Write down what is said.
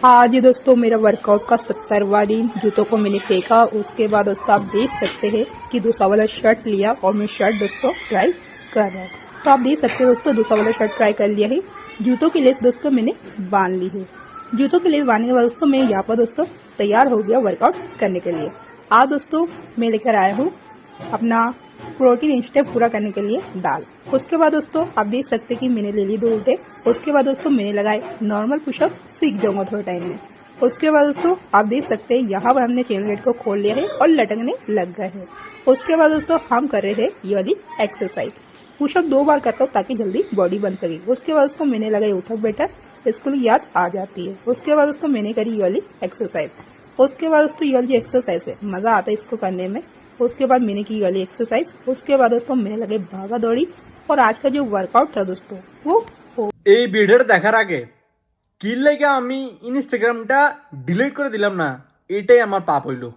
आज ही दोस्तों मेरा वर्कआउट का 70वां दिन। जूतों को मैंने फेंका, उसके बाद दोस्तों आप देख सकते हैं कि दूसरा वाला शर्ट लिया और मैं शर्ट दोस्तों ट्राई कर रहा हूँ। तो आप देख सकते हैं दोस्तों दूसरा वाला शर्ट ट्राई कर लिया है। जूतों की लेस दोस्तों मैंने बांध ली है। जूतों की लेस बांधने के बाद दोस्तों मैं यहाँ पर दोस्तों तैयार हो गया वर्कआउट करने के लिए। आज दोस्तों मैं लेकर आया हूँ अपना प्रोटीन इंटेक पूरा करने के लिए दाल। उसके बाद दोस्तों आप देख सकते हैं कि मैंने ले ली 2 उल्टे। उसके बाद दोस्तों मैंने लगाए नॉर्मल पुशअप, सीख जाऊंगा थोड़े टाइम में। उसके बाद दोस्तों आप देख सकते हैं यहाँ पर हमने चेन गेट को खोल लिया है और लटकने लग गए हैं। उसके बाद दोस्तों हम कर रहे हैं ये वाली एक्सरसाइज। पुशअप 2 बार करता हूँ ताकि जल्दी बॉडी बन सके। उसके बाद दोस्तों मैंने लगाई उठक बैठक, इसको याद आ जाती है। उसके बाद दोस्तों मैंने करी ये वाली एक्सरसाइज। उसके बाद दोस्तों ये वाली एक्सरसाइज है, मजा आता है इसको करने में। उसके बाद मैंने की वाली एक्सरसाइज। उसके बाद दोस्तों मैंने लगे भागा दौड़ी। और आज का जो वर्कआउट था दोस्तों वो এই ভিডিওটা দেখার আগে কি লাগে আমি ইনস্টাগ্রামটা ডিলিট করে দিলাম না, এটাই আমার পাপ হইলো।